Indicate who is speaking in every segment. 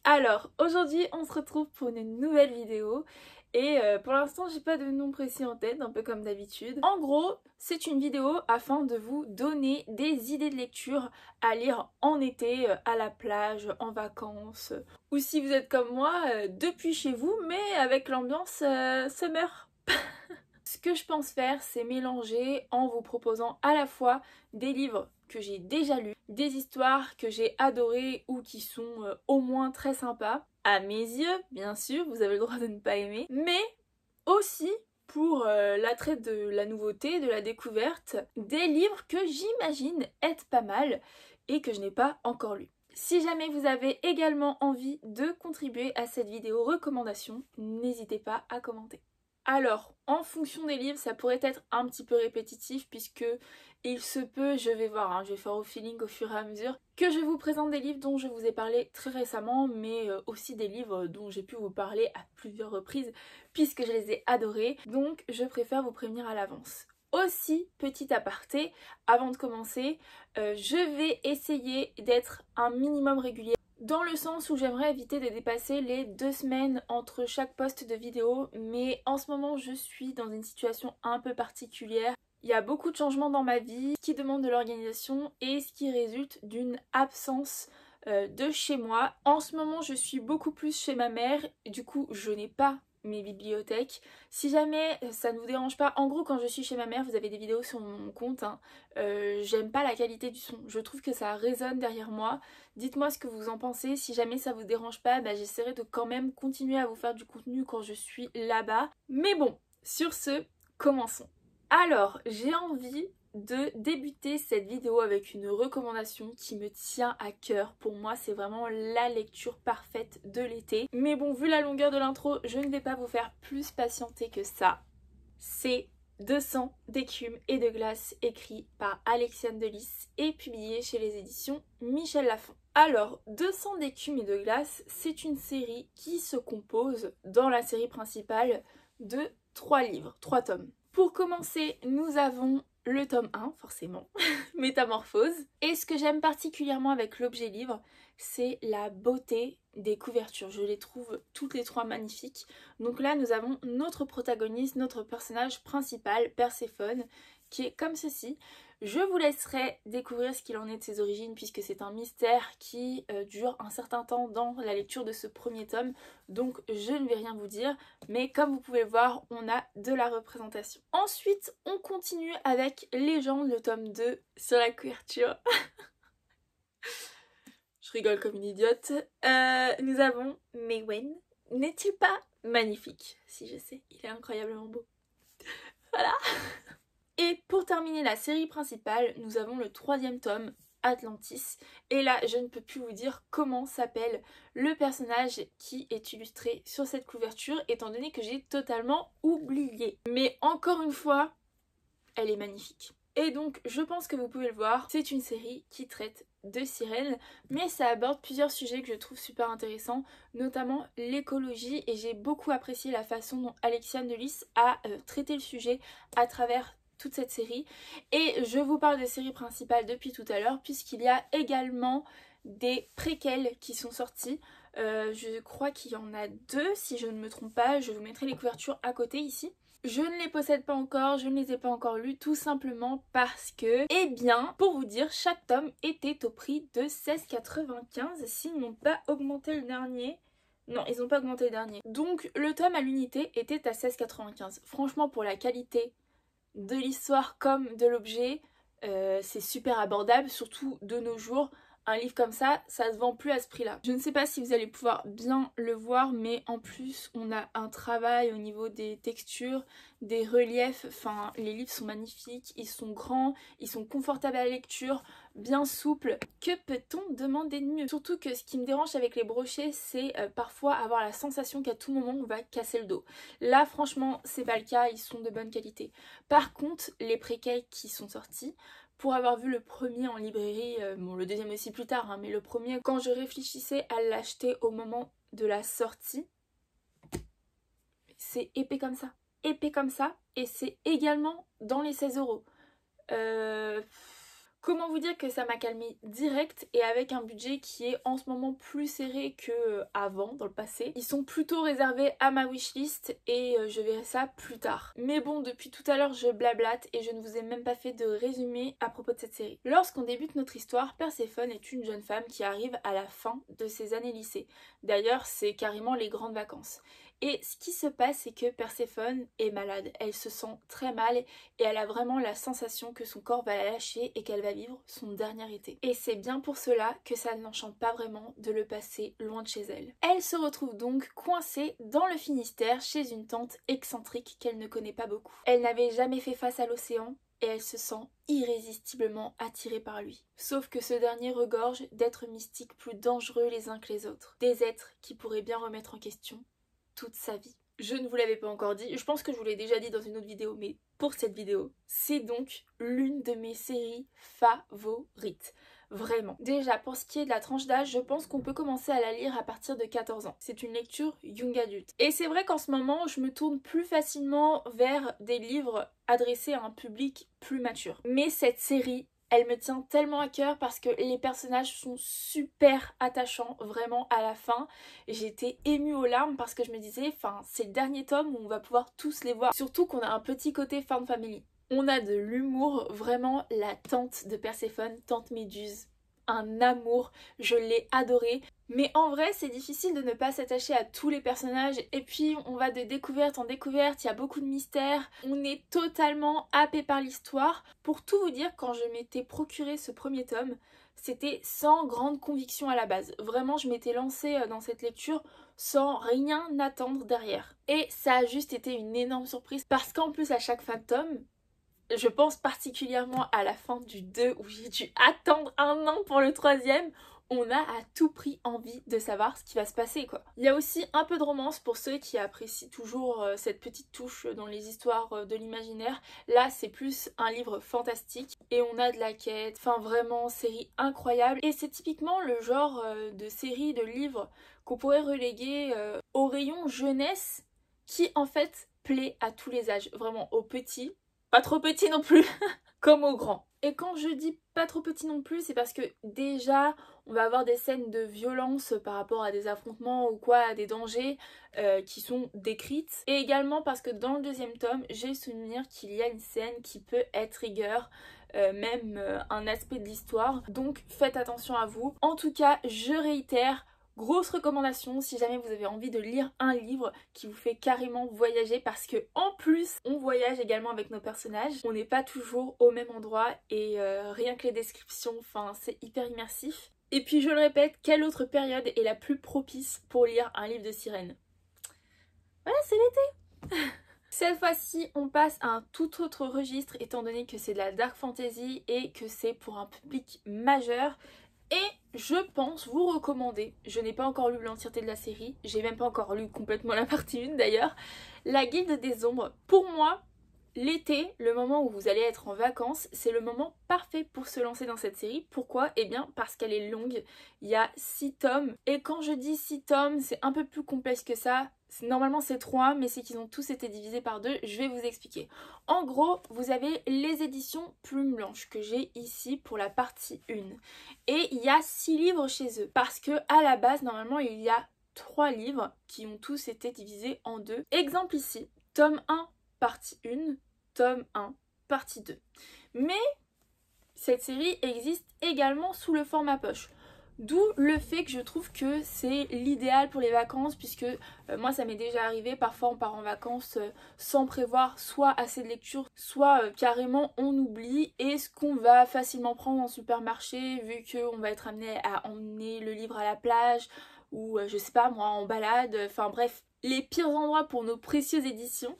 Speaker 1: Alors, aujourd'hui on se retrouve pour une nouvelle vidéo et pour l'instant j'ai pas de nom précis en tête, un peu comme d'habitude. En gros, c'est une vidéo afin de vous donner des idées de lecture à lire en été, à la plage, en vacances, ou si vous êtes comme moi, depuis chez vous, mais avec l'ambiance summer. Ce que je pense faire, c'est mélanger en vous proposant à la fois des livres que j'ai déjà lus, des histoires que j'ai adorées ou qui sont au moins très sympas, à mes yeux, bien sûr, vous avez le droit de ne pas aimer, mais aussi pour l'attrait de la nouveauté, de la découverte, des livres que j'imagine être pas mal et que je n'ai pas encore lus. Si jamais vous avez également envie de contribuer à cette vidéo recommandation, n'hésitez pas à commenter. Alors, en fonction des livres, ça pourrait être un petit peu répétitif puisque il se peut, je vais voir, je vais faire au feeling au fur et à mesure, que je vous présente des livres dont je vous ai parlé très récemment, mais aussi des livres dont j'ai pu vous parler à plusieurs reprises puisque je les ai adorés, donc je préfère vous prévenir à l'avance. Aussi, petit aparté, avant de commencer, je vais essayer d'être un minimum régulier. Dans le sens où j'aimerais éviter de dépasser les 2 semaines entre chaque post de vidéo, mais en ce moment je suis dans une situation un peu particulière. Il y a beaucoup de changements dans ma vie qui demandent de l'organisation et ce qui résulte d'une absence de chez moi. En ce moment je suis beaucoup plus chez ma mère, du coup je n'ai pas mes bibliothèques. Si jamais ça ne vous dérange pas, en gros quand je suis chez ma mère, vous avez des vidéos sur mon compte, j'aime pas la qualité du son, je trouve que ça résonne derrière moi. Dites-moi ce que vous en pensez, si jamais ça vous dérange pas, j'essaierai de quand même continuer à vous faire du contenu quand je suis là-bas. Mais bon, sur ce, commençons. Alors, j'ai envie de débuter cette vidéo avec une recommandation qui me tient à cœur. Pour moi, c'est vraiment la lecture parfaite de l'été. Mais bon, vu la longueur de l'intro, je ne vais pas vous faire plus patienter que ça. C'est 200 d'écume et de glace, écrit par Alexiane Delis et publié chez les éditions Michel Lafon. Alors, 200 d'écume et de glace, c'est une série qui se compose, dans la série principale, de 3 livres, 3 tomes. Pour commencer, nous avons le tome 1, forcément, Métamorphose. Et ce que j'aime particulièrement avec l'objet livre, c'est la beauté des couvertures. Je les trouve toutes les 3 magnifiques. Donc là, nous avons notre protagoniste, notre personnage principal, Perséphone, qui est comme ceci. Je vous laisserai découvrir ce qu'il en est de ses origines puisque c'est un mystère qui dure un certain temps dans la lecture de ce premier tome. Donc je ne vais rien vous dire, mais comme vous pouvez le voir, on a de la représentation. Ensuite, on continue avec Légende, le tome 2, sur la couverture. Je rigole comme une idiote. Nous avons Mewen. N'est-il pas magnifique? Si, je sais, il est incroyablement beau. Voilà. Et pour terminer la série principale, nous avons le 3e tome, Atlantis. Et là, je ne peux plus vous dire comment s'appelle le personnage qui est illustré sur cette couverture, étant donné que j'ai totalement oublié. Mais encore une fois, elle est magnifique. Et donc, je pense que vous pouvez le voir, c'est une série qui traite de sirènes, mais ça aborde plusieurs sujets que je trouve super intéressants, notamment l'écologie, et j'ai beaucoup apprécié la façon dont Alexiane Delis a traité le sujet à travers toute cette série. Et je vous parle des séries principales depuis tout à l'heure, puisqu'il y a également des préquels qui sont sortis. Je crois qu'il y en a 2, si je ne me trompe pas, je vous mettrai les couvertures à côté ici. Je ne les possède pas encore, je ne les ai pas encore lus, tout simplement parce que, eh bien, pour vous dire, chaque tome était au prix de 16,95 s'ils n'ont pas augmenté le dernier. Non, ils n'ont pas augmenté le dernier. Donc le tome à l'unité était à 16,95. Franchement, pour la qualité de l'histoire comme de l'objet, c'est super abordable, surtout de nos jours. Un livre comme ça se vend plus à ce prix-là. Je ne sais pas si vous allez pouvoir bien le voir, mais en plus, on a un travail au niveau des textures, des reliefs. Enfin, les livres sont magnifiques, ils sont grands, ils sont confortables à la lecture, bien souples. Que peut-on demander de mieux? Surtout que ce qui me dérange avec les brochets, c'est parfois avoir la sensation qu'à tout moment, on va casser le dos. Là, franchement, c'est pas le cas, ils sont de bonne qualité. Par contre, les préquels qui sont sortis, pour avoir vu le premier en librairie, bon le deuxième aussi plus tard, mais le premier, quand je réfléchissais à l'acheter au moment de la sortie, c'est épais comme ça, et c'est également dans les 16 €. Comment vous dire que ça m'a calmée direct et avec un budget qui est en ce moment plus serré que avant, dans le passé. Ils sont plutôt réservés à ma wishlist et je verrai ça plus tard. Mais bon, depuis tout à l'heure je blablate et je ne vous ai même pas fait de résumé à propos de cette série. Lorsqu'on débute notre histoire, Perséphone est une jeune femme qui arrive à la fin de ses années lycée. D'ailleurs, c'est carrément les grandes vacances. Et ce qui se passe, c'est que Perséphone est malade. Elle se sent très mal et elle a vraiment la sensation que son corps va la lâcher et qu'elle va vivre son dernier été. Et c'est bien pour cela que ça ne l'enchante pas vraiment de le passer loin de chez elle. Elle se retrouve donc coincée dans le Finistère chez une tante excentrique qu'elle ne connaît pas beaucoup. Elle n'avait jamais fait face à l'océan et elle se sent irrésistiblement attirée par lui. Sauf que ce dernier regorge d'êtres mystiques plus dangereux les uns que les autres. Des êtres qui pourraient bien remettre en question toute sa vie. Je ne vous l'avais pas encore dit, je pense que je vous l'ai déjà dit dans une autre vidéo, mais pour cette vidéo, c'est donc l'une de mes séries favorites. Vraiment. Déjà, pour ce qui est de la tranche d'âge, je pense qu'on peut commencer à la lire à partir de 14 ans. C'est une lecture young adulte. Et c'est vrai qu'en ce moment, je me tourne plus facilement vers des livres adressés à un public plus mature. Mais cette série, elle me tient tellement à cœur parce que les personnages sont super attachants, vraiment à la fin. J'étais émue aux larmes parce que je me disais, c'est le dernier tome où on va pouvoir tous les voir. Surtout qu'on a un petit côté fan family. On a de l'humour, vraiment la tante de Perséphone, tante Méduse. Un amour, je l'ai adorée. Mais en vrai, c'est difficile de ne pas s'attacher à tous les personnages. Et puis, on va de découverte en découverte, il y a beaucoup de mystères. On est totalement happé par l'histoire. Pour tout vous dire, quand je m'étais procuré ce premier tome, c'était sans grande conviction à la base. Vraiment, je m'étais lancée dans cette lecture sans rien attendre derrière. Et ça a juste été une énorme surprise parce qu'en plus, à chaque fin de tome, je pense particulièrement à la fin du 2 où j'ai dû attendre 1 an pour le 3e. On a à tout prix envie de savoir ce qui va se passer quoi. Il y a aussi un peu de romance pour ceux qui apprécient toujours cette petite touche dans les histoires de l'imaginaire. Là c'est plus un livre fantastique et on a de la quête, enfin vraiment série incroyable. Et c'est typiquement le genre de série, de livre qu'on pourrait reléguer au rayon jeunesse qui en fait plaît à tous les âges, vraiment aux petits. Pas trop petit non plus, comme au grand. Et quand je dis pas trop petit non plus, c'est parce que déjà, on va avoir des scènes de violence par rapport à des affrontements ou quoi, à des dangers qui sont décrites. Et également parce que dans le 2e tome, j'ai le souvenir qu'il y a une scène qui peut être trigger, même un aspect de l'histoire. Donc faites attention à vous. En tout cas, je réitère, grosse recommandation si jamais vous avez envie de lire un livre qui vous fait carrément voyager parce que en plus on voyage également avec nos personnages, on n'est pas toujours au même endroit et rien que les descriptions, c'est hyper immersif. Et puis je le répète, quelle autre période est la plus propice pour lire un livre de sirène? Voilà, c'est l'été. Cette fois-ci, on passe à un tout autre registre étant donné que c'est de la dark fantasy et que c'est pour un public majeur. Et je pense vous recommander, je n'ai pas encore lu l'entièreté de la série, j'ai même pas encore lu complètement la partie 1 d'ailleurs, La Guilde des Ombres. Pour moi, l'été, le moment où vous allez être en vacances, c'est le moment parfait pour se lancer dans cette série. Pourquoi? Eh bien parce qu'elle est longue, il y a 6 tomes. Et quand je dis 6 tomes, c'est un peu plus complexe que ça. Normalement c'est 3, mais c'est qu'ils ont tous été divisés par 2, je vais vous expliquer. En gros, vous avez les éditions Plume Blanche que j'ai ici pour la partie 1. Et il y a 6 livres chez eux, parce que à la base, normalement, il y a 3 livres qui ont tous été divisés en 2. Exemple ici, tome 1, partie 1, tome 1, partie 2. Mais cette série existe également sous le format poche. D'où le fait que je trouve que c'est l'idéal pour les vacances puisque moi ça m'est déjà arrivé, parfois on part en vacances sans prévoir soit assez de lecture, soit carrément on oublie et ce qu'on va facilement prendre en supermarché vu qu'on va être amené à emmener le livre à la plage ou je sais pas moi en balade, enfin bref, les pires endroits pour nos précieuses éditions.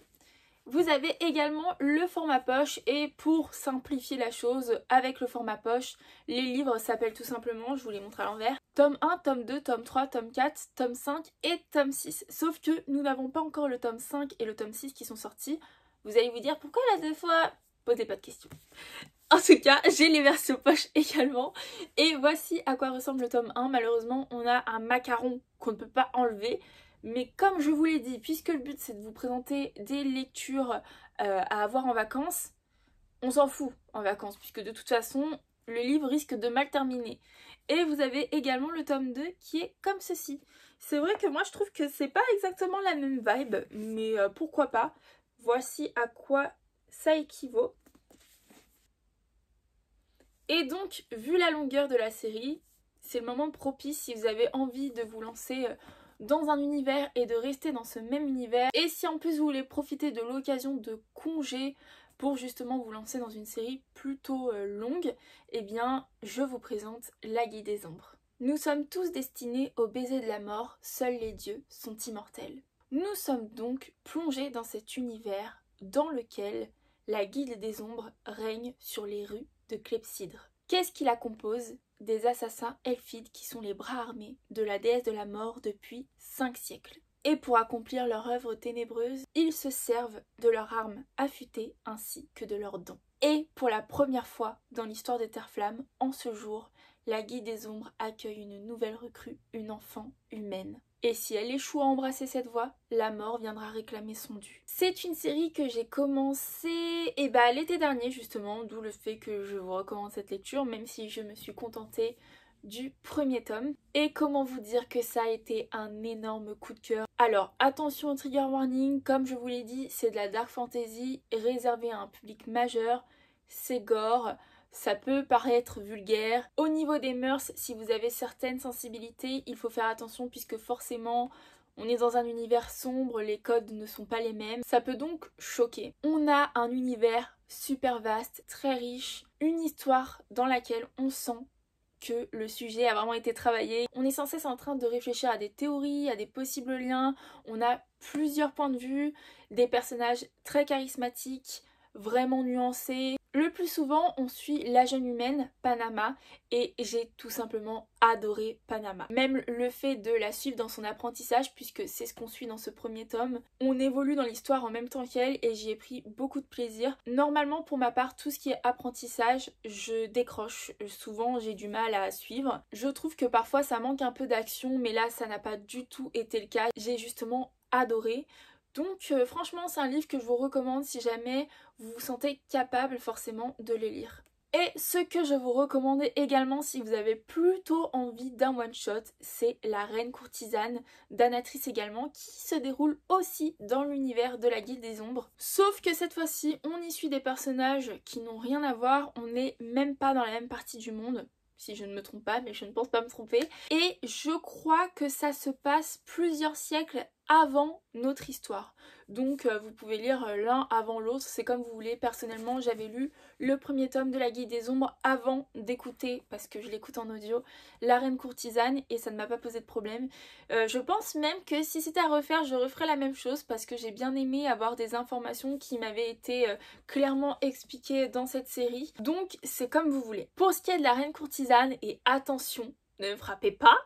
Speaker 1: Vous avez également le format poche et pour simplifier la chose avec le format poche, les livres s'appellent tout simplement, je vous les montre à l'envers, tome 1, tome 2, tome 3, tome 4, tome 5 et tome 6. Sauf que nous n'avons pas encore le tome 5 et le tome 6 qui sont sortis. Vous allez vous dire pourquoi la 2 fois? Posez pas de questions. En tout cas, j'ai les versions poche également. Et voici à quoi ressemble le tome 1. Malheureusement, on a un macaron qu'on ne peut pas enlever. Mais comme je vous l'ai dit, puisque le but c'est de vous présenter des lectures à avoir en vacances, on s'en fout en vacances, puisque de toute façon, le livre risque de mal terminer. Et vous avez également le tome 2 qui est comme ceci. C'est vrai que moi je trouve que c'est pas exactement la même vibe, mais pourquoi pas. Voici à quoi ça équivaut. Et donc, vu la longueur de la série, c'est le moment propice si vous avez envie de vous lancer dans un univers et de rester dans ce même univers. Et si en plus vous voulez profiter de l'occasion de congé pour justement vous lancer dans une série plutôt longue, eh bien je vous présente La Guilde des Ombres. Nous sommes tous destinés au baiser de la mort, seuls les dieux sont immortels. Nous sommes donc plongés dans cet univers dans lequel la Guilde des Ombres règne sur les rues de Clepsydre. Qu'est-ce qui la compose? Des assassins elfides qui sont les bras armés de la déesse de la mort depuis 5 siècles. Et pour accomplir leur œuvre ténébreuse, ils se servent de leurs armes affûtées ainsi que de leurs dons. Et pour la première fois dans l'histoire des Terres-Flammes, en ce jour, la Guilde des Ombres accueille une nouvelle recrue, une enfant humaine. Et si elle échoue à embrasser cette voie, la mort viendra réclamer son dû. C'est une série que j'ai commencée l'été dernier justement, d'où le fait que je vous recommande cette lecture, même si je me suis contentée du premier tome. Et comment vous dire que ça a été un énorme coup de cœur. Alors attention au trigger warning, comme je vous l'ai dit, c'est de la dark fantasy réservée à un public majeur, c'est gore. Ça peut paraître vulgaire. Au niveau des mœurs, si vous avez certaines sensibilités, il faut faire attention puisque forcément, on est dans un univers sombre, les codes ne sont pas les mêmes. Ça peut donc choquer. On a un univers super vaste, très riche, une histoire dans laquelle on sent que le sujet a vraiment été travaillé. On est sans cesse en train de réfléchir à des théories, à des possibles liens. On a plusieurs points de vue, des personnages très charismatiques, vraiment nuancés. Le plus souvent, on suit la jeune humaine, Panama, et j'ai tout simplement adoré Panama. Même le fait de la suivre dans son apprentissage, puisque c'est ce qu'on suit dans ce premier tome. On évolue dans l'histoire en même temps qu'elle et j'y ai pris beaucoup de plaisir. Normalement, pour ma part, tout ce qui est apprentissage, je décroche. Souvent, j'ai du mal à suivre. Je trouve que parfois, ça manque un peu d'action, mais là, ça n'a pas du tout été le cas. J'ai justement adoré. Donc franchement c'est un livre que je vous recommande si jamais vous vous sentez capable forcément de le lire. Et ce que je vous recommande également si vous avez plutôt envie d'un one shot, c'est La Reine Courtisane d'Anatrice également, qui se déroule aussi dans l'univers de la Guilde des Ombres. Sauf que cette fois-ci on y suit des personnages qui n'ont rien à voir, on n'est même pas dans la même partie du monde. Si je ne me trompe pas, mais je ne pense pas me tromper. Et je crois que ça se passe plusieurs siècles avant notre histoire. Donc vous pouvez lire l'un avant l'autre, c'est comme vous voulez. Personnellement, j'avais lu le premier tome de la Guilde des Ombres avant d'écouter, parce que je l'écoute en audio, La Reine Courtisane et ça ne m'a pas posé de problème. Je pense même que si c'était à refaire, je referais la même chose parce que j'ai bien aimé avoir des informations qui m'avaient été clairement expliquées dans cette série. Donc c'est comme vous voulez. Pour ce qui est de La Reine Courtisane, et attention, ne me frappez pas,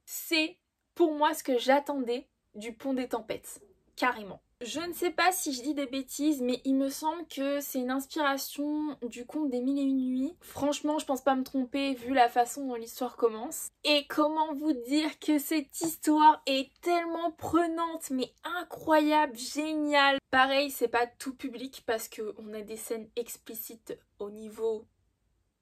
Speaker 1: c'est pour moi ce que j'attendais du Pont des Tempêtes, carrément. Je ne sais pas si je dis des bêtises, mais il me semble que c'est une inspiration du conte des Mille et une nuits. Franchement, je pense pas me tromper vu la façon dont l'histoire commence. Et comment vous dire que cette histoire est tellement prenante, mais incroyable, géniale. Pareil, c'est pas tout public parce qu'on a des scènes explicites au niveau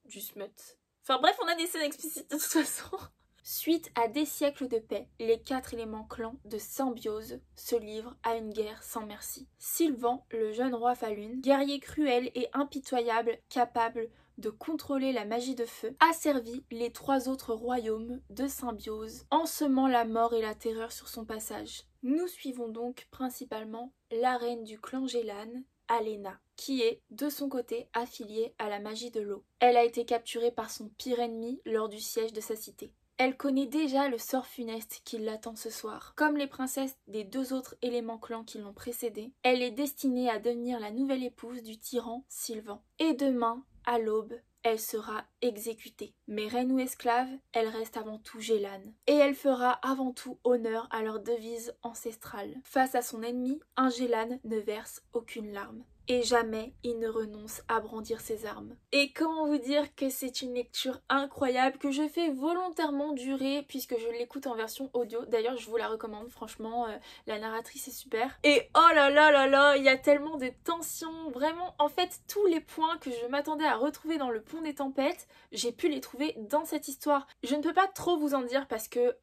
Speaker 1: du smut. Enfin bref, on a des scènes explicites de toute façon. Suite à des siècles de paix, les 4 éléments clans de Symbiose se livrent à une guerre sans merci. Sylvan, le jeune roi Falun, guerrier cruel et impitoyable, capable de contrôler la magie de feu, a servi les 3 autres royaumes de Symbiose, en semant la mort et la terreur sur son passage. Nous suivons donc principalement la reine du clan Gélan, Alena, qui est de son côté affiliée à la magie de l'eau. Elle a été capturée par son pire ennemi lors du siège de sa cité. Elle connaît déjà le sort funeste qui l'attend ce soir. Comme les princesses des 2 autres éléments clans qui l'ont précédée, elle est destinée à devenir la nouvelle épouse du tyran Sylvan. Et demain, à l'aube, elle sera exécutée. Mais reine ou esclave, elle reste avant tout Gélane. Et elle fera avant tout honneur à leur devise ancestrale. Face à son ennemi, un Gélane ne verse aucune larme. et jamais il ne renonce à brandir ses armes. Et comment vous dire que c'est une lecture incroyable que je fais volontairement durer puisque je l'écoute en version audio. D'ailleurs je vous la recommande, franchement la narratrice est super. Et oh là là là là, il y a tellement de tensions, vraiment en fait tous les points que je m'attendais à retrouver dans Le Pont des Tempêtes, j'ai pu les trouver dans cette histoire. Je ne peux pas trop vous en dire parce que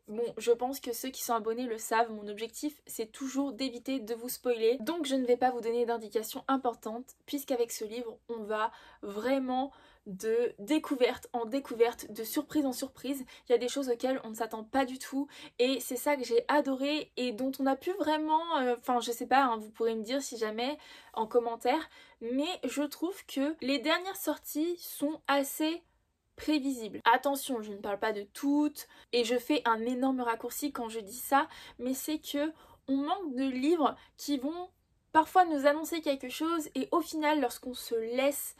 Speaker 1: bon, je pense que ceux qui sont abonnés le savent, mon objectif c'est toujours d'éviter de vous spoiler. Donc je ne vais pas vous donner d'indications importantes puisqu'avec ce livre on va vraiment de découverte en découverte, de surprise en surprise. Il y a des choses auxquelles on ne s'attend pas du tout et c'est ça que j'ai adoré et dont on a pu vraiment, enfin je sais pas, hein, vous pourrez me dire si jamais en commentaire, mais je trouve que les dernières sorties sont assez prévisibles. Attention, je ne parle pas de toutes et je fais un énorme raccourci quand je dis ça, mais c'est que on manque de livres qui vont parfois nous annoncer quelque chose et au final lorsqu'on se laisse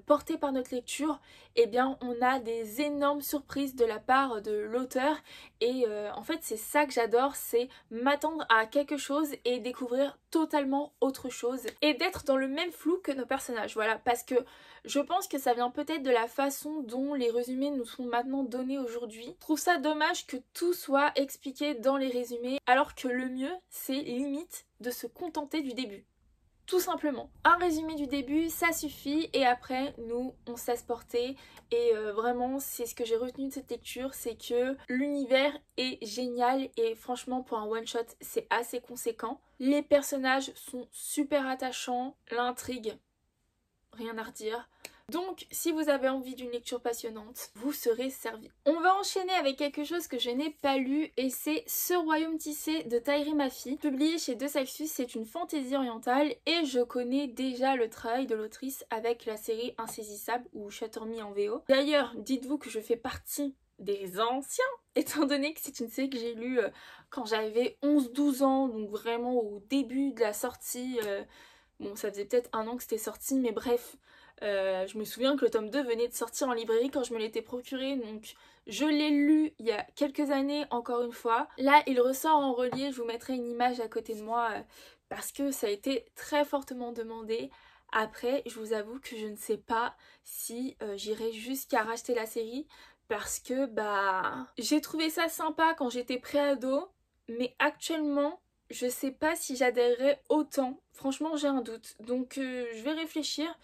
Speaker 1: porté par notre lecture, eh bien on a des énormes surprises de la part de l'auteur et en fait c'est ça que j'adore, c'est m'attendre à quelque chose et découvrir totalement autre chose et d'être dans le même flou que nos personnages, voilà, parce que je pense que ça vient peut-être de la façon dont les résumés nous sont maintenant donnés aujourd'hui. Je trouve ça dommage que tout soit expliqué dans les résumés alors que le mieux c'est limite de se contenter du début. Tout simplement. Un résumé du début, ça suffit et après, nous, on se laisse porter et vraiment, c'est ce que j'ai retenu de cette lecture, c'est que l'univers est génial et franchement, pour un one-shot, c'est assez conséquent. Les personnages sont super attachants, l'intrigue, rien à redire. Donc, si vous avez envie d'une lecture passionnante, vous serez servi. On va enchaîner avec quelque chose que je n'ai pas lu et c'est Ce Royaume Tissé de Tahereh Mafi. Publié chez De Saxus, c'est une fantaisie orientale et je connais déjà le travail de l'autrice avec la série Insaisissable ou Shutter Me en VO. D'ailleurs, dites-vous que je fais partie des anciens, étant donné que c'est une série que j'ai lue quand j'avais 11-12 ans, donc vraiment au début de la sortie. Bon, ça faisait peut-être 1 an que c'était sorti, mais bref... je me souviens que le tome 2 venait de sortir en librairie quand je me l'étais procuré, donc je l'ai lu il y a quelques années encore une fois. Là il ressort en relié, je vous mettrai une image à côté de moi parce que ça a été très fortement demandé. Après je vous avoue que je ne sais pas si j'irai jusqu'à racheter la série parce que bah j'ai trouvé ça sympa quand j'étais pré-ado, mais actuellement je sais pas si j'adhérerais autant. Franchement j'ai un doute, donc je vais réfléchir.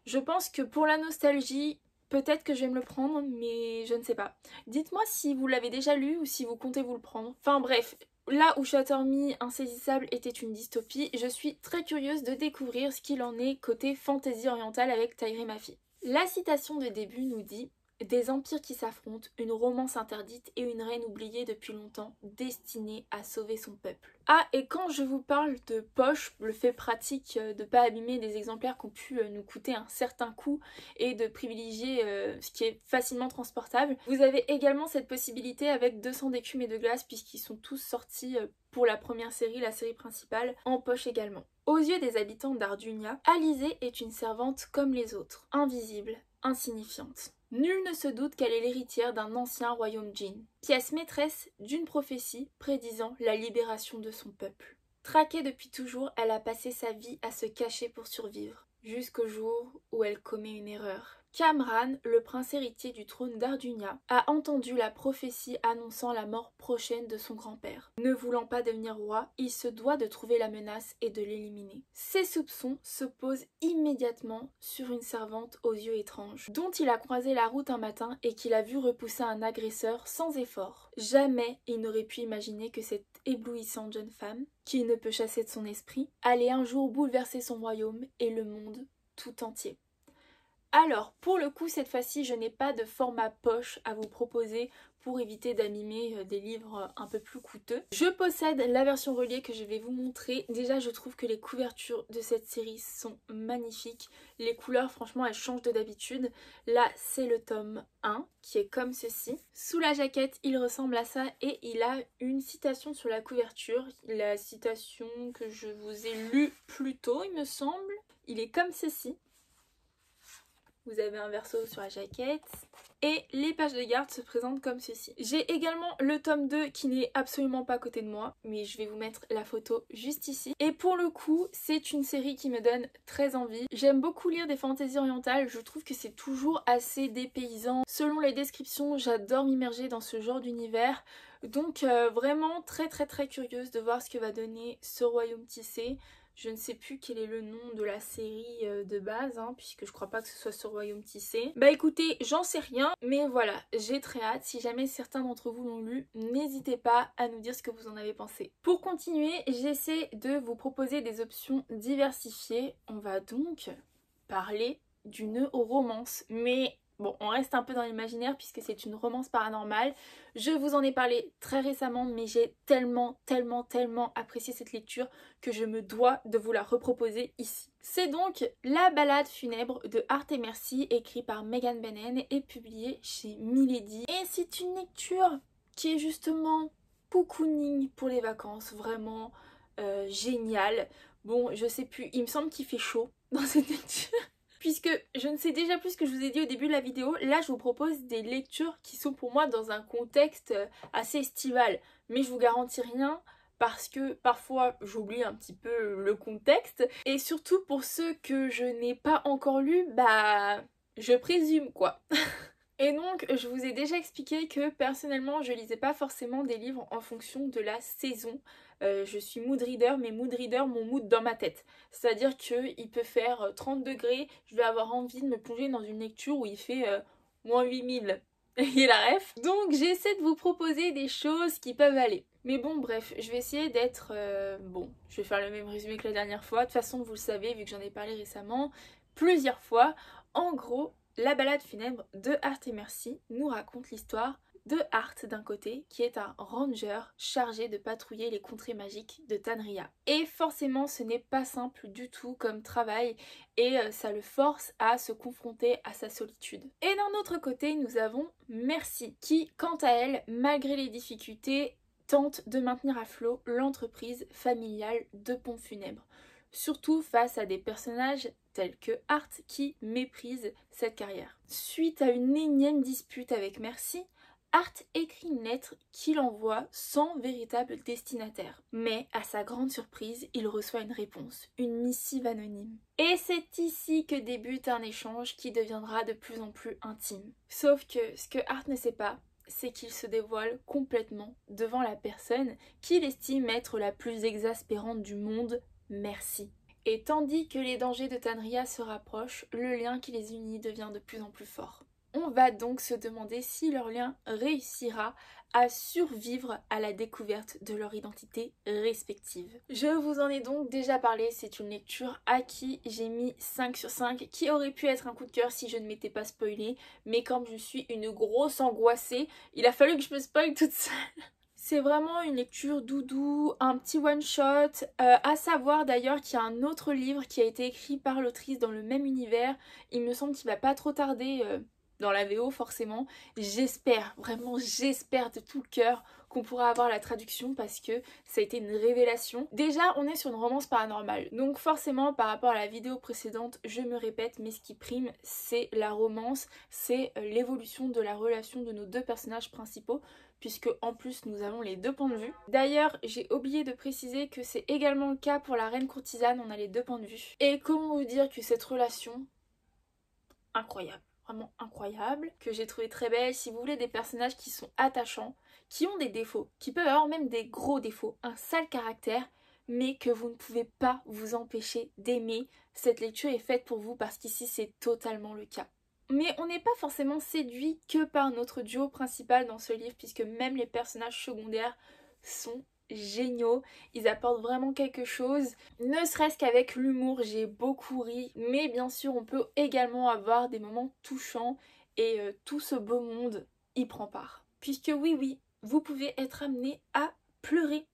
Speaker 1: Je pense que pour la nostalgie, peut-être que je vais me le prendre, mais je ne sais pas. Dites-moi si vous l'avez déjà lu ou si vous comptez vous le prendre. Enfin bref, là où Shutter Me Insaisissable était une dystopie, je suis très curieuse de découvrir ce qu'il en est côté fantasy orientale avec Tahereh Mafi. La citation de début nous dit « Des empires qui s'affrontent, une romance interdite et une reine oubliée depuis longtemps, destinée à sauver son peuple. » Ah, et quand je vous parle de poche, le fait pratique de ne pas abîmer des exemplaires qui ont pu nous coûter un certain coût et de privilégier ce qui est facilement transportable, vous avez également cette possibilité avec 200 d'écume et de glace puisqu'ils sont tous sortis pour la première série, la série principale, en poche également. Aux yeux des habitants d'Ardunia, Alizée est une servante comme les autres, invisible, insignifiante. Nul ne se doute qu'elle est l'héritière d'un ancien royaume Jin, pièce maîtresse d'une prophétie prédisant la libération de son peuple. Traquée depuis toujours, elle a passé sa vie à se cacher pour survivre, jusqu'au jour où elle commet une erreur. Kamran, le prince héritier du trône d'Ardunia, a entendu la prophétie annonçant la mort prochaine de son grand-père. Ne voulant pas devenir roi, il se doit de trouver la menace et de l'éliminer. Ses soupçons se posent immédiatement sur une servante aux yeux étranges, dont il a croisé la route un matin et qu'il a vu repousser un agresseur sans effort. Jamais il n'aurait pu imaginer que cette éblouissante jeune femme, qu'il ne peut chasser de son esprit, allait un jour bouleverser son royaume et le monde tout entier. Alors, pour le coup, cette fois-ci, je n'ai pas de format poche à vous proposer pour éviter d'abîmer des livres un peu plus coûteux. Je possède la version reliée que je vais vous montrer. Déjà, je trouve que les couvertures de cette série sont magnifiques. Les couleurs, franchement, elles changent de d'habitude. Là, c'est le tome 1 qui est comme ceci. Sous la jaquette, il ressemble à ça et il a une citation sur la couverture. La citation que je vous ai lue plus tôt, il me semble. Il est comme ceci. Vous avez un verso sur la jaquette. Et les pages de garde se présentent comme ceci. J'ai également le tome 2 qui n'est absolument pas à côté de moi, mais je vais vous mettre la photo juste ici. Et pour le coup, c'est une série qui me donne très envie. J'aime beaucoup lire des fantaisies orientales, je trouve que c'est toujours assez dépaysant. Selon les descriptions, j'adore m'immerger dans ce genre d'univers. Donc vraiment très curieuse de voir ce que va donner ce royaume tissé. Je ne sais plus quel est le nom de la série de base, hein, puisque je crois pas que ce soit ce royaume tissé. Bah écoutez, j'en sais rien, mais voilà, j'ai très hâte. Si jamais certains d'entre vous l'ont lu, n'hésitez pas à nous dire ce que vous en avez pensé. Pour continuer, j'essaie de vous proposer des options diversifiées. On va donc parler d'une romance, mais bon, on reste un peu dans l'imaginaire puisque c'est une romance paranormale. Je vous en ai parlé très récemment, mais j'ai tellement apprécié cette lecture que je me dois de vous la reproposer ici. C'est donc La Ballade funèbre de Art et Merci, écrit par Megan Benen et publié chez Milady. Et c'est une lecture qui est justement cocooning pour les vacances, vraiment géniale. Bon, je sais plus, il me semble qu'il fait chaud dans cette lecture. Puisque je ne sais déjà plus ce que je vous ai dit au début de la vidéo, là je vous propose des lectures qui sont pour moi dans un contexte assez estival. Mais je vous garantis rien parce que parfois j'oublie un petit peu le contexte. Et surtout pour ceux que je n'ai pas encore lus, bah je présume quoi. Et donc je vous ai déjà expliqué que personnellement je lisais pas forcément des livres en fonction de la saison. Je suis mood reader, mais mood reader mon mood dans ma tête. C'est-à-dire qu'il peut faire 30 degrés, je vais avoir envie de me plonger dans une lecture où il fait moins 8000. Et la ref. Donc j'essaie de vous proposer des choses qui peuvent aller. Mais bon bref, je vais essayer d'être... bon, je vais faire le même résumé que la dernière fois. De toute façon vous le savez vu que j'en ai parlé récemment plusieurs fois. En gros, La Ballade funèbre de Art et Merci nous raconte l'histoire de Art d'un côté, qui est un ranger chargé de patrouiller les contrées magiques de Tanria. Et forcément ce n'est pas simple du tout comme travail et ça le force à se confronter à sa solitude. Et d'un autre côté nous avons Merci qui, quant à elle, malgré les difficultés, tente de maintenir à flot l'entreprise familiale de pompes funèbres. Surtout face à des personnages tels que Art qui méprisent cette carrière. Suite à une énième dispute avec Merci, Art écrit une lettre qu'il envoie sans véritable destinataire. Mais à sa grande surprise, il reçoit une réponse, une missive anonyme. Et c'est ici que débute un échange qui deviendra de plus en plus intime. Sauf que ce que Art ne sait pas, c'est qu'il se dévoile complètement devant la personne qu'il estime être la plus exaspérante du monde, Merci. Et tandis que les dangers de Tanria se rapprochent, le lien qui les unit devient de plus en plus fort. On va donc se demander si leur lien réussira à survivre à la découverte de leur identité respective. Je vous en ai donc déjà parlé, c'est une lecture à qui j'ai mis 5 sur 5, qui aurait pu être un coup de cœur si je ne m'étais pas spoilée, mais comme je suis une grosse angoissée, il a fallu que je me spoile toute seule. C'est vraiment une lecture doudou, un petit one-shot, à savoir d'ailleurs qu'il y a un autre livre qui a été écrit par l'autrice dans le même univers, il me semble qu'il va pas trop tarder dans la VO forcément. J'espère, vraiment j'espère de tout le cœur qu'on pourra avoir la traduction parce que ça a été une révélation. Déjà on est sur une romance paranormale, donc forcément par rapport à la vidéo précédente, je me répète, mais ce qui prime c'est la romance, c'est l'évolution de la relation de nos deux personnages principaux, puisque en plus nous avons les deux points de vue. D'ailleurs j'ai oublié de préciser que c'est également le cas pour la reine courtisane, on a les deux points de vue. Et comment vous dire que cette relation, incroyable, vraiment incroyable, que j'ai trouvé très belle. Si vous voulez des personnages qui sont attachants, qui ont des défauts, qui peuvent avoir même des gros défauts, un sale caractère, mais que vous ne pouvez pas vous empêcher d'aimer, cette lecture est faite pour vous parce qu'ici c'est totalement le cas. Mais on n'est pas forcément séduit que par notre duo principal dans ce livre, puisque même les personnages secondaires sont géniaux, ils apportent vraiment quelque chose, ne serait-ce qu'avec l'humour, j'ai beaucoup ri, mais bien sûr on peut également avoir des moments touchants et tout ce beau monde y prend part. Puisque oui, vous pouvez être amené à pleurer.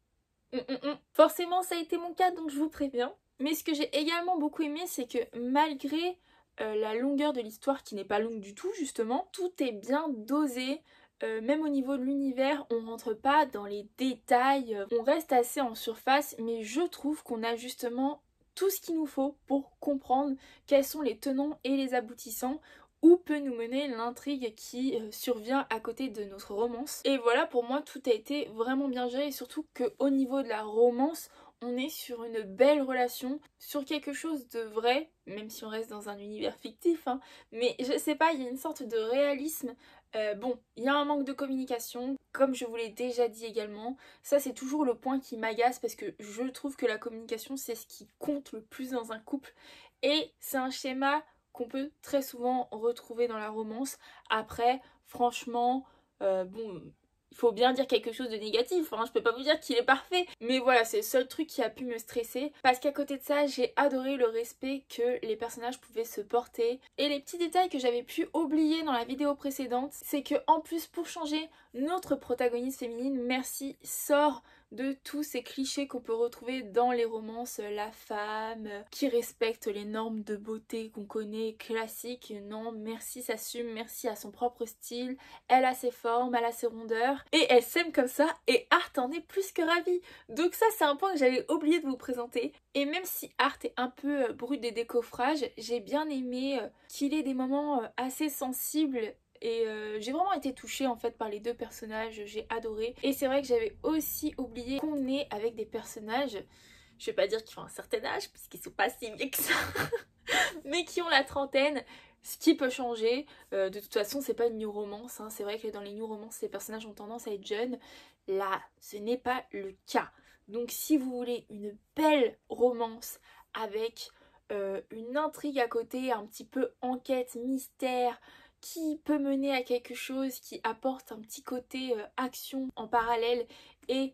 Speaker 1: Forcément ça a été mon cas, donc je vous préviens. Mais ce que j'ai également beaucoup aimé, c'est que malgré la longueur de l'histoire qui n'est pas longue du tout justement, tout est bien dosé. Même au niveau de l'univers, on rentre pas dans les détails, on reste assez en surface, mais je trouve qu'on a justement tout ce qu'il nous faut pour comprendre quels sont les tenants et les aboutissants où peut nous mener l'intrigue qui survient à côté de notre romance. Et voilà, pour moi tout a été vraiment bien géré, et surtout qu'au niveau de la romance, on est sur une belle relation, sur quelque chose de vrai, même si on reste dans un univers fictif, hein, mais je sais pas, il y a une sorte de réalisme. Bon, il y a un manque de communication, comme je vous l'ai déjà dit également. Ça, c'est toujours le point qui m'agace parce que je trouve que la communication, c'est ce qui compte le plus dans un couple. Et c'est un schéma qu'on peut très souvent retrouver dans la romance. Après, franchement, bon, il faut bien dire quelque chose de négatif, hein. Je peux pas vous dire qu'il est parfait, mais voilà, c'est le seul truc qui a pu me stresser, parce qu'à côté de ça, j'ai adoré le respect que les personnages pouvaient se porter. Et les petits détails que j'avais pu oublier dans la vidéo précédente, c'est que en plus, pour changer, notre protagoniste féminine, Merci, sort de tous ces clichés qu'on peut retrouver dans les romances, la femme qui respecte les normes de beauté qu'on connaît classiques. Non, Merci s'assume, Merci a son propre style, elle a ses formes, elle a ses rondeurs, et elle s'aime comme ça, et Art en est plus que ravie. Donc ça, c'est un point que j'avais oublié de vous présenter. Et même si Art est un peu brut des décoffrages, j'ai bien aimé qu'il ait des moments assez sensibles. Et j'ai vraiment été touchée en fait par les deux personnages, j'ai adoré. Et c'est vrai que j'avais aussi oublié qu'on est avec des personnages, je vais pas dire qu'ils ont un certain âge, puisqu'ils sont pas si vieux que ça, mais qui ont la trentaine, ce qui peut changer. De toute façon, c'est pas une new romance, hein. C'est vrai que dans les new romances, les personnages ont tendance à être jeunes. Là, ce n'est pas le cas. Donc si vous voulez une belle romance avec une intrigue à côté, un petit peu enquête, mystère, qui peut mener à quelque chose, qui apporte un petit côté action en parallèle, et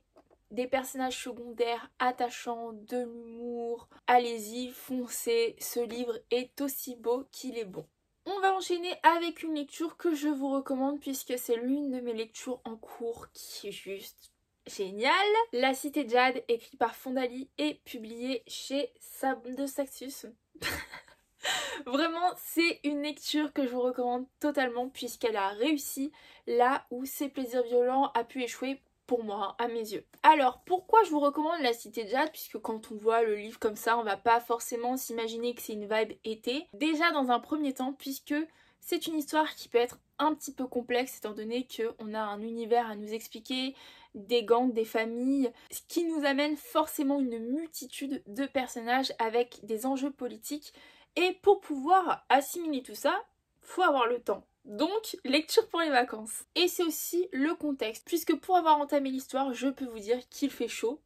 Speaker 1: des personnages secondaires attachants, de l'humour, allez-y, foncez, ce livre est aussi beau qu'il est bon. On va enchaîner avec une lecture que je vous recommande puisque c'est l'une de mes lectures en cours qui est juste géniale. La Cité de Jade, écrit par Fondali et publié chez Sable de Saxus. Vraiment, c'est une lecture que je vous recommande totalement puisqu'elle a réussi là où Ses plaisirs violents a pu échouer pour moi, à mes yeux. Alors, pourquoi je vous recommande La Cité de Jade? Puisque quand on voit le livre comme ça, on va pas forcément s'imaginer que c'est une vibe été. Déjà dans un premier temps, puisque c'est une histoire qui peut être un petit peu complexe étant donné qu'on a un univers à nous expliquer, des gangs, des familles, ce qui nous amène forcément une multitude de personnages avec des enjeux politiques. Et pour pouvoir assimiler tout ça, faut avoir le temps. Donc, lecture pour les vacances. Et c'est aussi le contexte, puisque pour avoir entamé l'histoire, je peux vous dire qu'il fait chaud.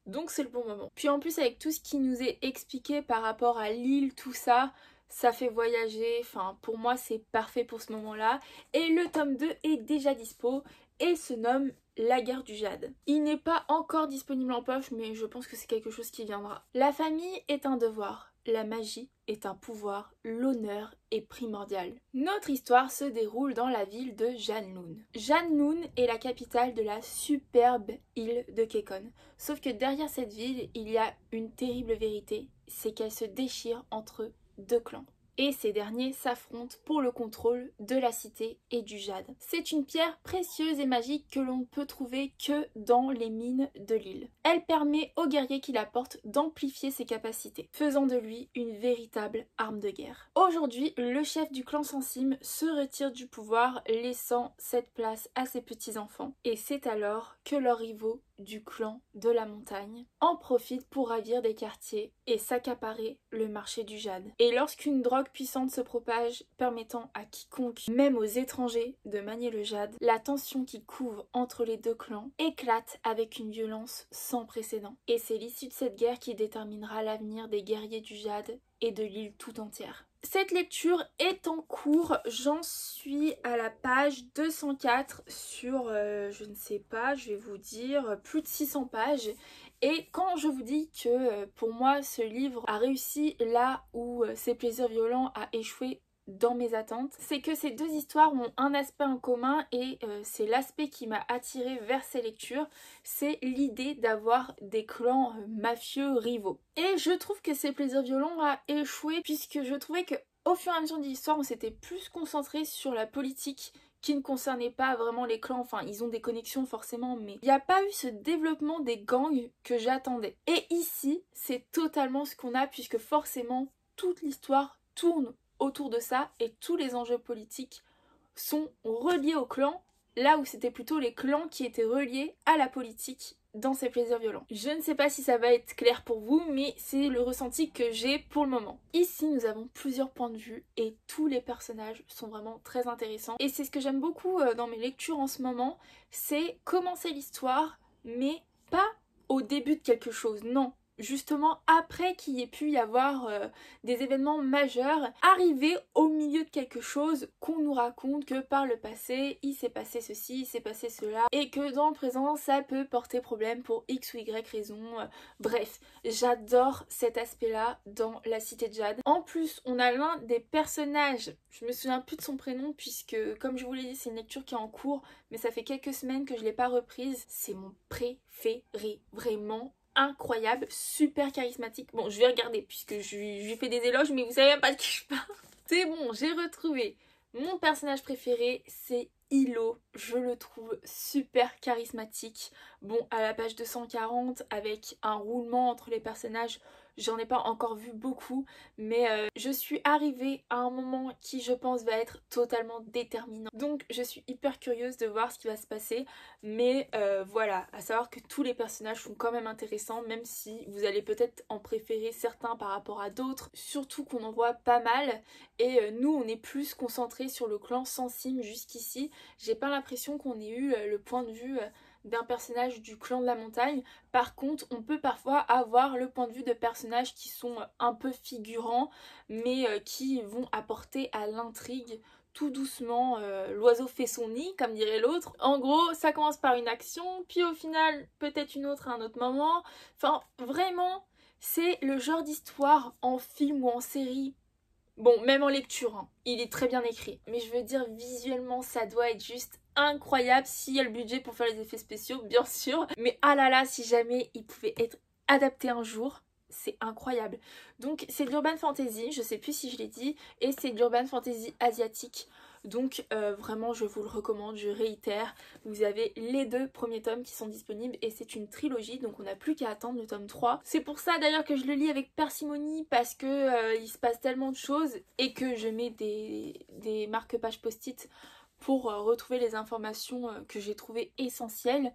Speaker 1: Donc c'est le bon moment. Puis en plus, avec tout ce qui nous est expliqué par rapport à l'île, tout ça, ça fait voyager. Enfin, pour moi, c'est parfait pour ce moment-là. Et le tome 2 est déjà dispo et se nomme La guerre du jade. Il n'est pas encore disponible en poche, mais je pense que c'est quelque chose qui viendra. La famille est un devoir. La magie est un pouvoir, l'honneur est primordial. Notre histoire se déroule dans la ville de Janloon. Janloon est la capitale de la superbe île de Kekon. Sauf que derrière cette ville, il y a une terrible vérité, c'est qu'elle se déchire entre deux clans. Et ces derniers s'affrontent pour le contrôle de la cité et du jade. C'est une pierre précieuse et magique que l'on ne peut trouver que dans les mines de l'île. Elle permet au guerrier qui la porte d'amplifier ses capacités, faisant de lui une véritable arme de guerre. Aujourd'hui, le chef du clan Sansim se retire du pouvoir, laissant cette place à ses petits-enfants. Et c'est alors que leurs rivaux du clan de la montagne en profitent pour ravir des quartiers et s'accaparer le marché du jade. Et lorsqu'une drogue puissante se propage, permettant à quiconque, même aux étrangers, de manier le jade, la tension qui couvre entre les deux clans éclate avec une violence sans précédent. Et c'est l'issue de cette guerre qui déterminera l'avenir des guerriers du jade et de l'île tout entière. Cette lecture est en cours, j'en suis à la page 204 sur, je ne sais pas, je vais vous dire, plus de 600 pages. Et quand je vous dis que pour moi ce livre a réussi là où Ses plaisirs violents a échoué dans mes attentes, c'est que ces deux histoires ont un aspect en commun et c'est l'aspect qui m'a attirée vers ces lectures, c'est l'idée d'avoir des clans mafieux rivaux. Et je trouve que Ses plaisirs violents a échoué puisque je trouvais que au fur et à mesure de l'histoire on s'était plus concentré sur la politique qui ne concernait pas vraiment les clans, enfin ils ont des connexions forcément, mais il n'y a pas eu ce développement des gangs que j'attendais. Et ici c'est totalement ce qu'on a puisque forcément toute l'histoire tourne autour de ça et tous les enjeux politiques sont reliés au clan, là où c'était plutôt les clans qui étaient reliés à la politique dans ces plaisirs violents. Je ne sais pas si ça va être clair pour vous, mais c'est le ressenti que j'ai pour le moment. Ici, nous avons plusieurs points de vue et tous les personnages sont vraiment très intéressants. Et c'est ce que j'aime beaucoup dans mes lectures en ce moment, c'est commencer l'histoire, mais pas au début de quelque chose, non. Justement après qu'il y ait pu y avoir des événements majeurs, arriver au milieu de quelque chose qu'on nous raconte que par le passé il s'est passé ceci, il s'est passé cela et que dans le présent ça peut porter problème pour X ou Y raison. Bref, j'adore cet aspect là dans La Cité de Jade. En plus on a l'un des personnages, je me souviens plus de son prénom puisque comme je vous l'ai dit c'est une lecture qui est en cours mais ça fait quelques semaines que je l'ai pas reprise, c'est mon préféré, vraiment incroyable, super charismatique. Bon, je vais regarder puisque je lui fais des éloges, mais vous savez même pas de qui je parle. C'est bon, j'ai retrouvé mon personnage préféré, c'est Hilo. Je le trouve super charismatique. Bon, à la page 240, avec un roulement entre les personnages, j'en ai pas encore vu beaucoup, mais je suis arrivée à un moment qui je pense va être totalement déterminant. Donc je suis hyper curieuse de voir ce qui va se passer, mais voilà, à savoir que tous les personnages sont quand même intéressants, même si vous allez peut-être en préférer certains par rapport à d'autres, surtout qu'on en voit pas mal, et nous on est plus concentrés sur le clan Sansim jusqu'ici. J'ai pas l'impression qu'on ait eu le point de vue d'un personnage du clan de la montagne. Par contre, on peut parfois avoir le point de vue de personnages qui sont un peu figurants, mais qui vont apporter à l'intrigue tout doucement. L'oiseau fait son nid, comme dirait l'autre. En gros, ça commence par une action, puis au final, peut-être une autre à un autre moment. Enfin, vraiment, c'est le genre d'histoire en film ou en série. Bon, même en lecture, hein, il est très bien écrit. Mais je veux dire, visuellement, ça doit être juste incroyable s'il y a le budget pour faire les effets spéciaux, bien sûr. Mais ah là là, si jamais il pouvait être adapté un jour, c'est incroyable. Donc c'est de l'urban fantasy, je sais plus si je l'ai dit, et c'est de l'urban fantasy asiatique. Donc vraiment je vous le recommande, je réitère, vous avez les 2 premiers tomes qui sont disponibles et c'est une trilogie donc on n'a plus qu'à attendre le tome 3. C'est pour ça d'ailleurs que je le lis avec parcimonie parce que il se passe tellement de choses et que je mets des marque-pages post-it pour retrouver les informations que j'ai trouvées essentielles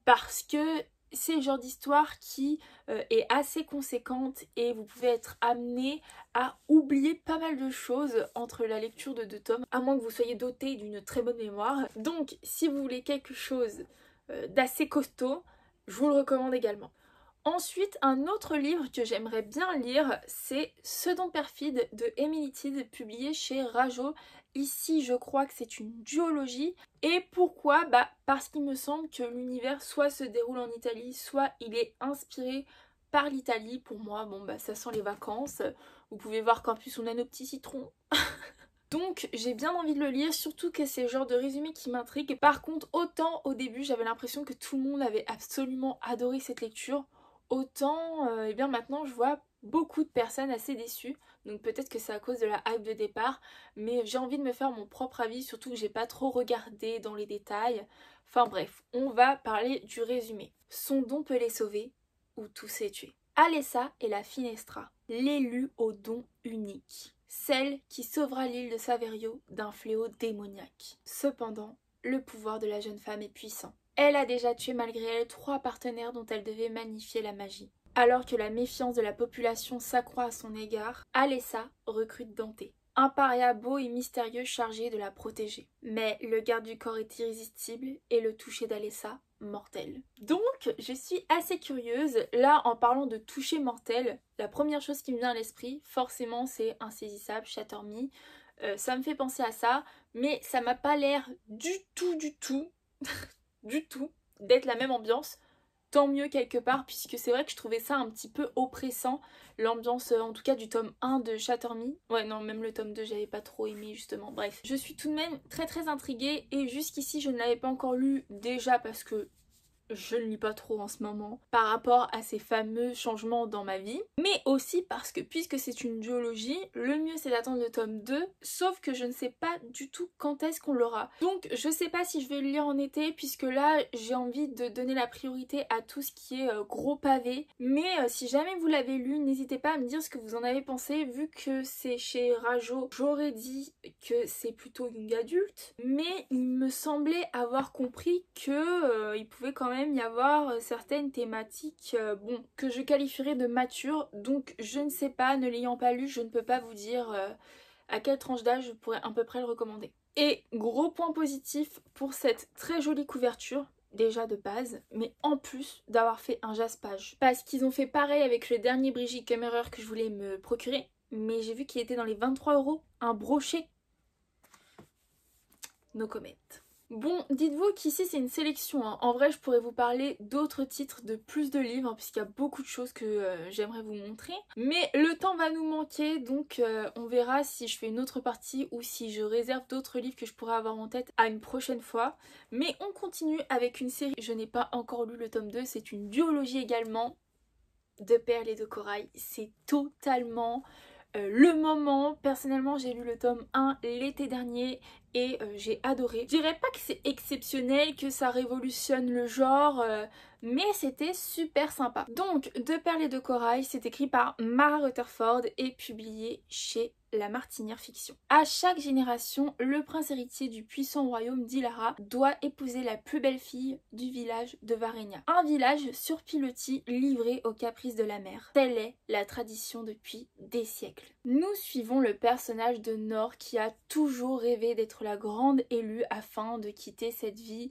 Speaker 1: parce que c'est le genre d'histoire qui est assez conséquente et vous pouvez être amené à oublier pas mal de choses entre la lecture de 2 tomes, à moins que vous soyez doté d'une très bonne mémoire. Donc si vous voulez quelque chose d'assez costaud, je vous le recommande également. Ensuite, un autre livre que j'aimerais bien lire, c'est Second Perfide de Emily Tid, publié chez Rajo. Ici, je crois que c'est une duologie. Et pourquoi? Bah parce qu'il me semble que l'univers soit se déroule en Italie, soit il est inspiré par l'Italie. Pour moi, bon bah ça sent les vacances. Vous pouvez voir qu'en plus on a nos petits citrons. Donc j'ai bien envie de le lire, surtout que c'est le genre de résumé qui m'intrigue. Par contre, autant au début j'avais l'impression que tout le monde avait absolument adoré cette lecture, autant et bien maintenant je vois beaucoup de personnes assez déçues. Donc peut-être que c'est à cause de la hype de départ, mais j'ai envie de me faire mon propre avis, surtout que j'ai pas trop regardé dans les détails. Enfin bref, on va parler du résumé. Son don peut les sauver, ou tous les tuer. Alessa est la Finestra, l'élue au don unique. Celle qui sauvera l'île de Saverio d'un fléau démoniaque. Cependant, le pouvoir de la jeune femme est puissant. Elle a déjà tué malgré elle 3 partenaires dont elle devait magnifier la magie. Alors que la méfiance de la population s'accroît à son égard, Alessa recrute Dante, un paria beau et mystérieux chargé de la protéger. Mais le garde du corps est irrésistible et le toucher d'Alessa mortel. Donc je suis assez curieuse. Là, en parlant de toucher mortel, la première chose qui me vient à l'esprit, forcément, c'est Insaisissable, Shatter Me. Ça me fait penser à ça, mais ça m'a pas l'air du tout du tout d'être la même ambiance. Tant mieux quelque part, puisque c'est vrai que je trouvais ça un petit peu oppressant, l'ambiance en tout cas du tome 1 de Shatter Me. Ouais non, même le tome 2 j'avais pas trop aimé justement, bref. Je suis tout de même très intriguée et jusqu'ici je ne l'avais pas encore lu, déjà parce que je ne lis pas trop en ce moment par rapport à ces fameux changements dans ma vie, mais aussi parce que puisque c'est une duologie, le mieux c'est d'attendre le tome 2, sauf que je ne sais pas du tout quand est-ce qu'on l'aura. Donc je sais pas si je vais le lire en été, puisque là j'ai envie de donner la priorité à tout ce qui est gros pavé, mais si jamais vous l'avez lu, n'hésitez pas à me dire ce que vous en avez pensé, vu que c'est chez Rajo, j'aurais dit que c'est plutôt young adulte, mais il me semblait avoir compris que il pouvait quand même y avoir certaines thématiques bon, que je qualifierais de matures, donc je ne sais pas, ne l'ayant pas lu, je ne peux pas vous dire à quelle tranche d'âge je pourrais à peu près le recommander. Et gros point positif pour cette très jolie couverture, déjà de base, mais en plus d'avoir fait un jaspage. Parce qu'ils ont fait pareil avec le dernier Brigitte Kammerer que je voulais me procurer, mais j'ai vu qu'il était dans les 23 €, un brochet. No comment. Bon, dites-vous qu'ici c'est une sélection, hein. En vrai je pourrais vous parler d'autres titres, de plus de livres, hein, puisqu'il y a beaucoup de choses que j'aimerais vous montrer. Mais le temps va nous manquer, donc on verra si je fais une autre partie ou si je réserve d'autres livres que je pourrais avoir en tête à une prochaine fois. Mais on continue avec une série, je n'ai pas encore lu le tome 2, c'est une duologie également, de perles et de corail. C'est totalement le moment. Personnellement j'ai lu le tome 1 l'été dernier et j'ai adoré. Je dirais pas que c'est exceptionnel, que ça révolutionne le genre, mais c'était super sympa. Donc De perles et de corail, c'est écrit par Mara Rutherford et publié chez La Martinière Fiction. À chaque génération, le prince héritier du puissant royaume d'Ilara doit épouser la plus belle fille du village de Varenia. Un village sur pilotis livré aux caprices de la mer. Telle est la tradition depuis des siècles. Nous suivons le personnage de Nor qui a toujours rêvé d'être la grande élue afin de quitter cette vie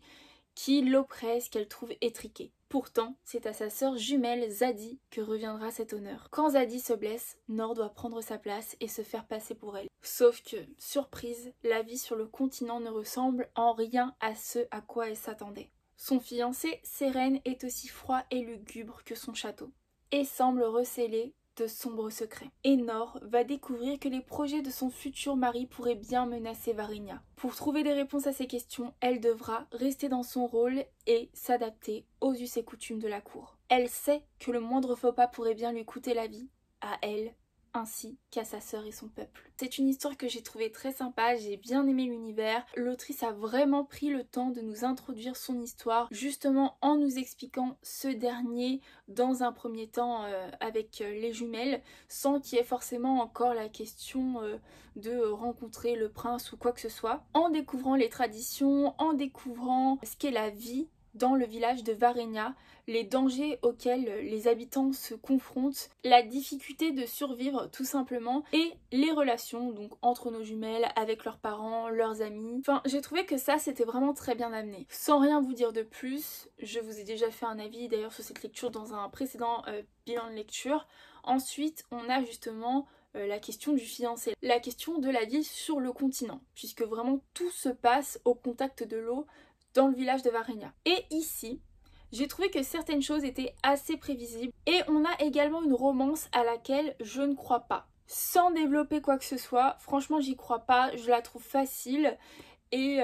Speaker 1: qui l'oppresse, qu'elle trouve étriquée. Pourtant, c'est à sa sœur jumelle Zadie que reviendra cet honneur. Quand Zadie se blesse, Nor doit prendre sa place et se faire passer pour elle. Sauf que, surprise, la vie sur le continent ne ressemble en rien à ce à quoi elle s'attendait. Son fiancé, Sérène, est aussi froid et lugubre que son château, et semble recéler de sombres secrets. Et Nor va découvrir que les projets de son futur mari pourraient bien menacer Varinia. Pour trouver des réponses à ces questions, elle devra rester dans son rôle et s'adapter aux us et coutumes de la cour. Elle sait que le moindre faux pas pourrait bien lui coûter la vie, à elle ainsi qu'à sa sœur et son peuple. C'est une histoire que j'ai trouvée très sympa, j'ai bien aimé l'univers. L'autrice a vraiment pris le temps de nous introduire son histoire, justement en nous expliquant ce dernier dans un premier temps avec les jumelles, sans qu'il y ait forcément encore la question de rencontrer le prince ou quoi que ce soit. En découvrant les traditions, en découvrant ce qu'est la vie dans le village de Varenia, les dangers auxquels les habitants se confrontent, la difficulté de survivre tout simplement, et les relations donc entre nos jumelles, avec leurs parents, leurs amis. Enfin, j'ai trouvé que ça c'était vraiment très bien amené. Sans rien vous dire de plus, je vous ai déjà fait un avis d'ailleurs sur cette lecture dans un précédent bilan de lecture. Ensuite, on a justement la question du fiancé, la question de la vie sur le continent, puisque vraiment tout se passe au contact de l'eau dans le village de Varenia. Et ici, j'ai trouvé que certaines choses étaient assez prévisibles et on a également une romance à laquelle je ne crois pas. Sans développer quoi que ce soit, franchement j'y crois pas, je la trouve facile et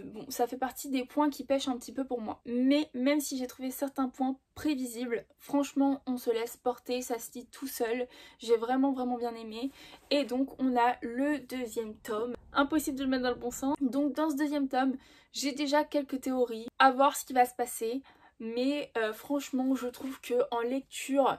Speaker 1: bon, ça fait partie des points qui pêchent un petit peu pour moi. Mais même si j'ai trouvé certains points prévisibles, franchement on se laisse porter, ça se lit tout seul, j'ai vraiment bien aimé. Et donc on a le deuxième tome, impossible de le mettre dans le bon sens. Donc dans ce deuxième tome, j'ai déjà quelques théories, à voir ce qui va se passer. Mais franchement je trouve que en lecture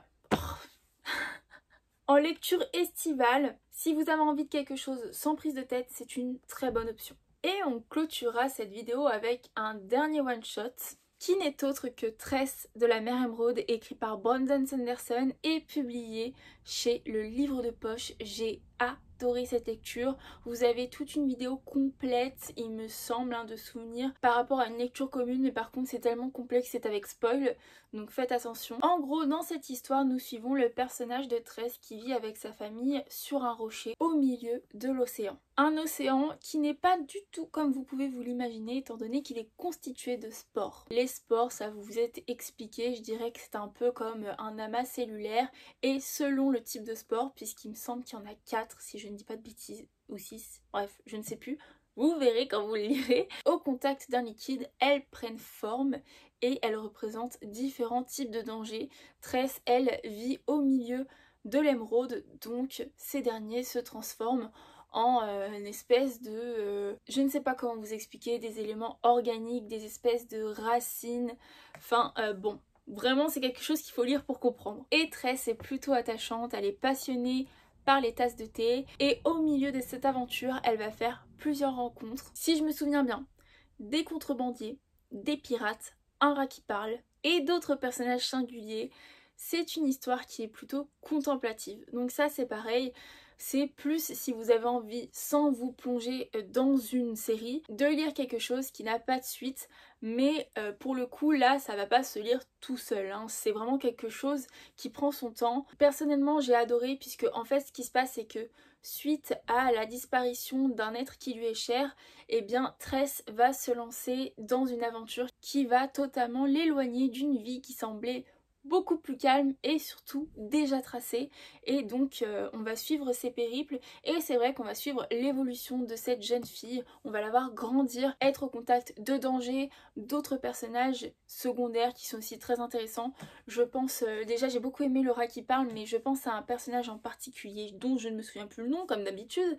Speaker 1: en lecture estivale, si vous avez envie de quelque chose sans prise de tête, c'est une très bonne option. Et on clôturera cette vidéo avec un dernier one shot qui n'est autre que Tress de la Mère Émeraude, écrit par Brandon Sanderson et publié chez Le Livre de Poche. J'ai adoré cette lecture. Vous avez toute une vidéo complète, il me semble, de souvenirs par rapport à une lecture commune, mais par contre c'est tellement complexe, c'est avec spoil, donc faites attention. En gros, dans cette histoire, nous suivons le personnage de Tress qui vit avec sa famille sur un rocher au milieu de l'océan. Un océan qui n'est pas du tout comme vous pouvez vous l'imaginer, étant donné qu'il est constitué de spores. Les spores, ça vous est expliqué, je dirais que c'est un peu comme un amas cellulaire, et selon le type de spore, puisqu'il me semble qu'il y en a 4 si je ne dis pas de bêtises, ou 6, bref, je ne sais plus. vous verrez quand vous le lirez. Au contact d'un liquide, elles prennent forme et elles représentent différents types de dangers. Tress, elle, vit au milieu de l'émeraude, donc ces derniers se transforment en une espèce de... je ne sais pas comment vous expliquer, des éléments organiques, des espèces de racines, enfin bon, vraiment c'est quelque chose qu'il faut lire pour comprendre. Et Tress est plutôt attachante, elle est passionnée par les tasses de thé et au milieu de cette aventure, elle va faire plusieurs rencontres. Si je me souviens bien, des contrebandiers, des pirates, un rat qui parle et d'autres personnages singuliers. C'est une histoire qui est plutôt contemplative. Donc ça c'est pareil, c'est plus si vous avez envie, sans vous plonger dans une série, de lire quelque chose qui n'a pas de suite. Mais pour le coup là ça va pas se lire tout seul, hein. C'est vraiment quelque chose qui prend son temps. Personnellement j'ai adoré puisque en fait ce qui se passe c'est que suite à la disparition d'un être qui lui est cher, eh bien Tress va se lancer dans une aventure qui va totalement l'éloigner d'une vie qui semblait beaucoup plus calme et surtout déjà tracée. Et donc on va suivre ses périples et c'est vrai qu'on va suivre l'évolution de cette jeune fille, on va la voir grandir, être au contact de dangers, d'autres personnages secondaires qui sont aussi très intéressants. Je pense, déjà j'ai beaucoup aimé le rat qui parle, mais je pense à un personnage en particulier dont je ne me souviens plus le nom comme d'habitude,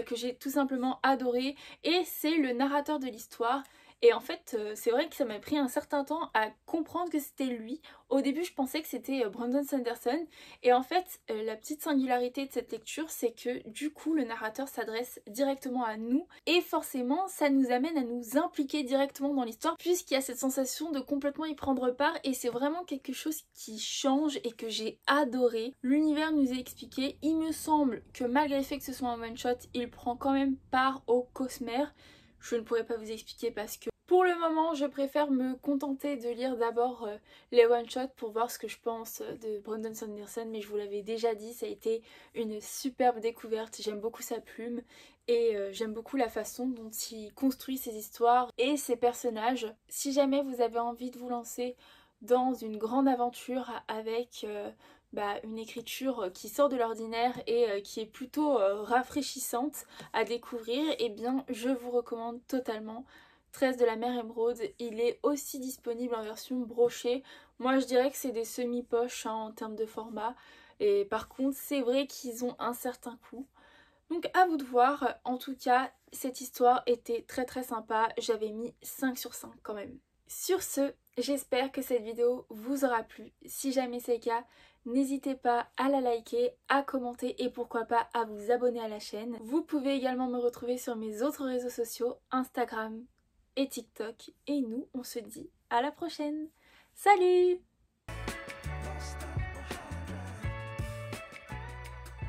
Speaker 1: que j'ai tout simplement adoré, et c'est le narrateur de l'histoire. Et en fait, c'est vrai que ça m'a pris un certain temps à comprendre que c'était lui. Au début, je pensais que c'était Brandon Sanderson. Et en fait, la petite singularité de cette lecture, c'est que du coup, le narrateur s'adresse directement à nous. Et forcément, ça nous amène à nous impliquer directement dans l'histoire, puisqu'il y a cette sensation de complètement y prendre part. Et c'est vraiment quelque chose qui change et que j'ai adoré. L'univers nous est expliqué. Il me semble que malgré le fait que ce soit un one-shot, il prend quand même part au Cosmere. Je ne pourrais pas vous expliquer parce que pour le moment je préfère me contenter de lire d'abord les one-shots pour voir ce que je pense de Brandon Sanderson, mais je vous l'avais déjà dit, ça a été une superbe découverte, j'aime beaucoup sa plume et j'aime beaucoup la façon dont il construit ses histoires et ses personnages. Si jamais vous avez envie de vous lancer dans une grande aventure avec une écriture qui sort de l'ordinaire et qui est plutôt rafraîchissante à découvrir, et eh bien je vous recommande totalement Tress de la mer émeraude. Il est aussi disponible en version brochée. Moi je dirais que c'est des semi-poches hein, en termes de format, et par contre c'est vrai qu'ils ont un certain coût. Donc à vous de voir. En tout cas cette histoire était très très sympa, j'avais mis 5 sur 5 quand même. Sur ce, j'espère que cette vidéo vous aura plu. Si jamais c'est le cas, n'hésitez pas à la liker, à commenter et pourquoi pas à vous abonner à la chaîne. Vous pouvez également me retrouver sur mes autres réseaux sociaux, Instagram et TikTok. Et nous, on se dit à la prochaine. Salut!